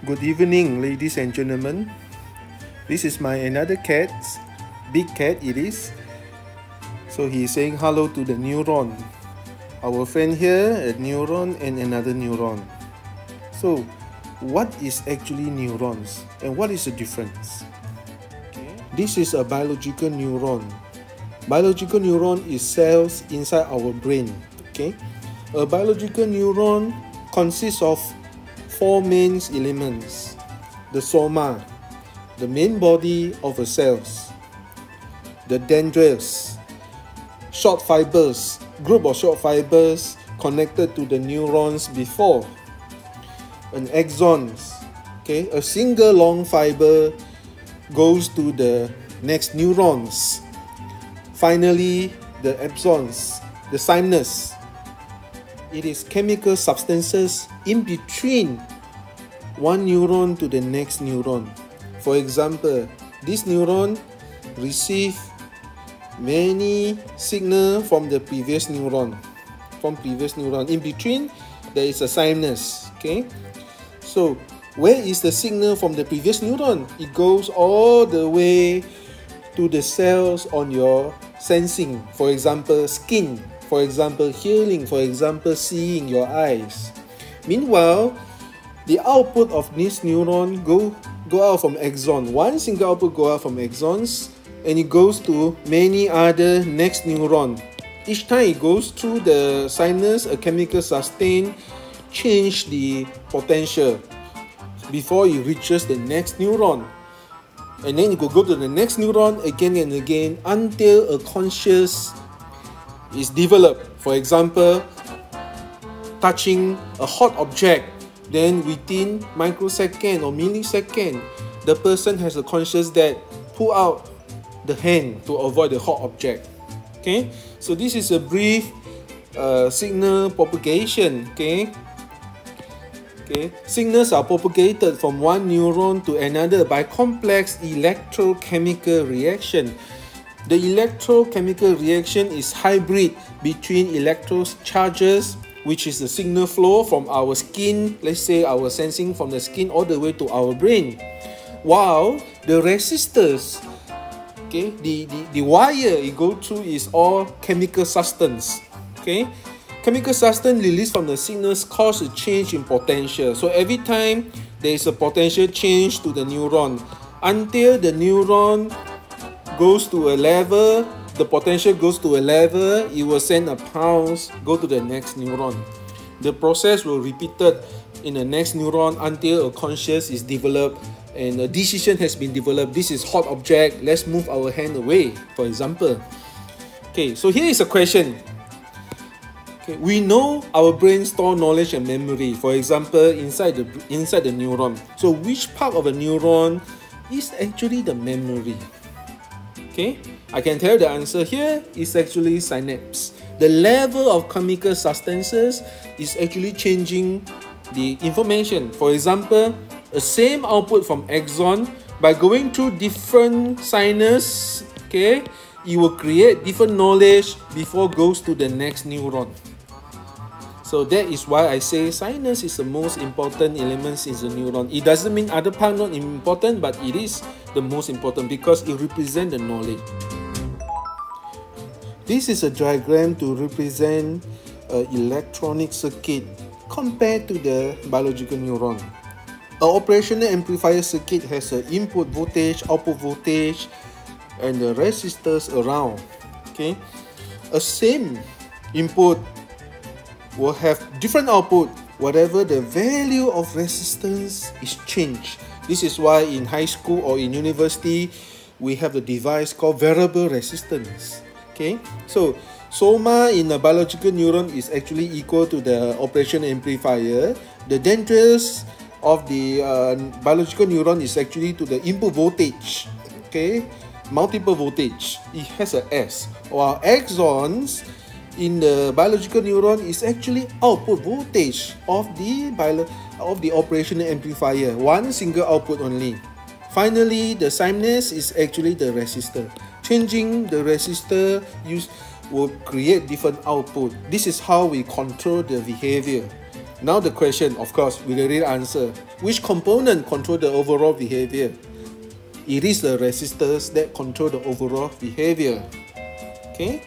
Good evening, ladies and gentlemen. This is my another cat, big cat it is. So he is saying hello to the neuron. Our friend here, a neuron and another neuron. So what is actually neurons and what is the difference? This is a biological neuron. Biological neuron is cells inside our brain. Okay, a biological neuron consists of four main elements: the soma, the main body of a cells; the dendrils, short fibers, group of short fibers connected to the neurons before; an axons, okay, a single long fiber goes to the next neurons; finally the axons, the synapse. It is chemical substances in between one neuron to the next neuron. For example, this neuron receive many signal from the previous neuron. In between, there is a synapse. Okay, so where is the signal from the previous neuron? It goes all the way to the cells on your sensing. For example, skin. For example, hearing. For example, seeing, your eyes. Meanwhile, the output of this neuron go out from axon. One single output go out from axons, and it goes to many other next neuron. Each time it goes through the sinus, a chemical sustain change the potential before it reaches the next neuron. And then it will go to the next neuron again and again until a conscious is developed. For example, touching a hot object, then within microsecond or millisecond, the person has a conscious that pull out the hand to avoid the hot object. Okay, so this is a brief signal propagation. Okay, signals are propagated from one neuron to another by complex electrochemical reaction. The electrochemical reaction is hybrid between electrocharges, which is the signal flow from our skin, let's say our sensing from the skin all the way to our brain, while the resistors, okay, the wire it go through is all chemical substance. Okay, chemical substance released from the signals cause a change in potential. So every time there is a potential change to the neuron, until the neuron goes to a level, the potential goes to a level, it will send a pulse, go to the next neuron. The process will repeated in the next neuron until a conscious is developed and a decision has been developed. This is hot object, let's move our hand away, for example. Okay, so here is a question. Okay, we know our brain store knowledge and memory, for example, inside the neuron. So which part of a neuron is actually the memory? Okay, I can tell the answer here is actually synapse. The level of chemical substances is actually changing the information. For example, the same output from axon, by going through different sinus, okay, it will create different knowledge before it goes to the next neuron. So that is why I say sinus is the most important element in the neuron. It doesn't mean other parts not important, but it is the most important because it represents the knowledge. This is a diagram to represent an electronic circuit compared to the biological neuron. An operational amplifier circuit has an input voltage, output voltage, and the resistors around. Okay, a same input will have different output whatever the value of resistance is changed. This is why in high school or in university we have the device called variable resistance. Okay, so soma in a biological neuron is actually equal to the operation amplifier. The dendrils of the biological neuron is actually to the input voltage. Okay, multiple voltage, it has a S, while axons in the biological neuron is actually output voltage of the operational amplifier, one single output only. Finally, the synapse is actually the resistor. Changing the resistor will create different output. This is how we control the behavior. Now the question, of course, we already answer. Which component control the overall behavior? It is the resistors that control the overall behavior. Okay.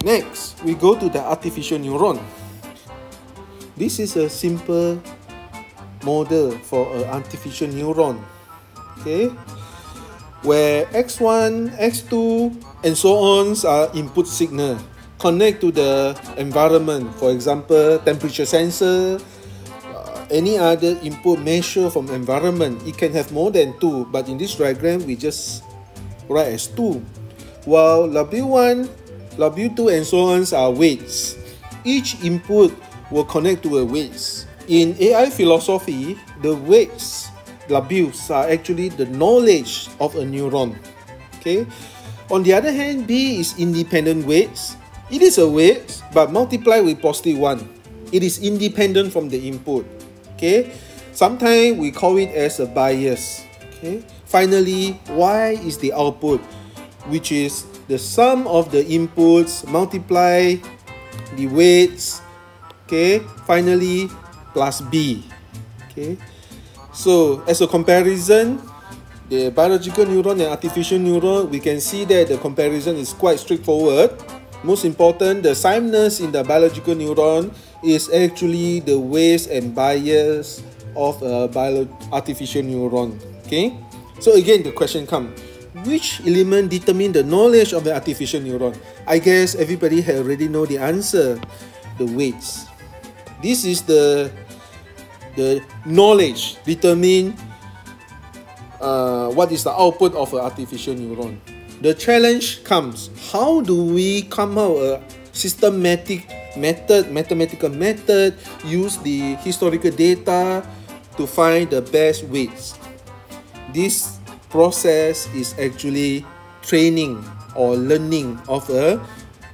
Next, we go to the artificial neuron. This is a simple model for an artificial neuron. Okay, where x1, x2, and so on are input signal connect to the environment. For example, temperature sensor, any other input measure from environment. It can have more than 2, but in this diagram we just write as 2. While W1, W2, and so on are weights. Each input will connect to a weights. In AI philosophy, the weights, W's, are actually the knowledge of a neuron. Okay. On the other hand, B is independent weights. It is a weight, but multiply with positive 1. It is independent from the input. Okay. Sometimes we call it as a bias. Okay. Finally, Y is the output, which is the sum of the inputs multiply the weights. Okay. Finally, plus B. Okay. So as a comparison, the biological neuron and artificial neuron, we can see that the comparison is quite straightforward. Most important, the sameness in the biological neuron is actually the weights and bias of a artificial neuron. Okay. So again, the question comes: which element determine the knowledge of the artificial neuron? I guess everybody already know the answer. The weights. This is the knowledge determine what is the output of an artificial neuron. The challenge comes: how do we come out a systematic method, mathematical method, use the historical data to find the best weights? This process is actually training or learning of a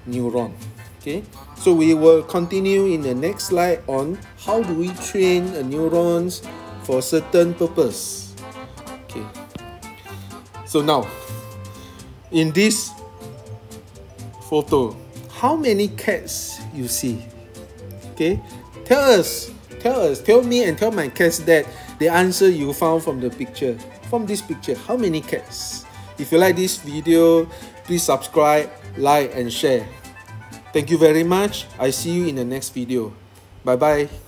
neuron. Okay, so we will continue in the next slide on how do we train a neurons for certain purpose. Okay, so now in this photo, how many cats you see? Okay, tell me and tell my cats that the answer you found from the picture, from this picture. How many cats? If you like this video, please subscribe, like, and share. Thank you very much. I see you in the next video. Bye bye.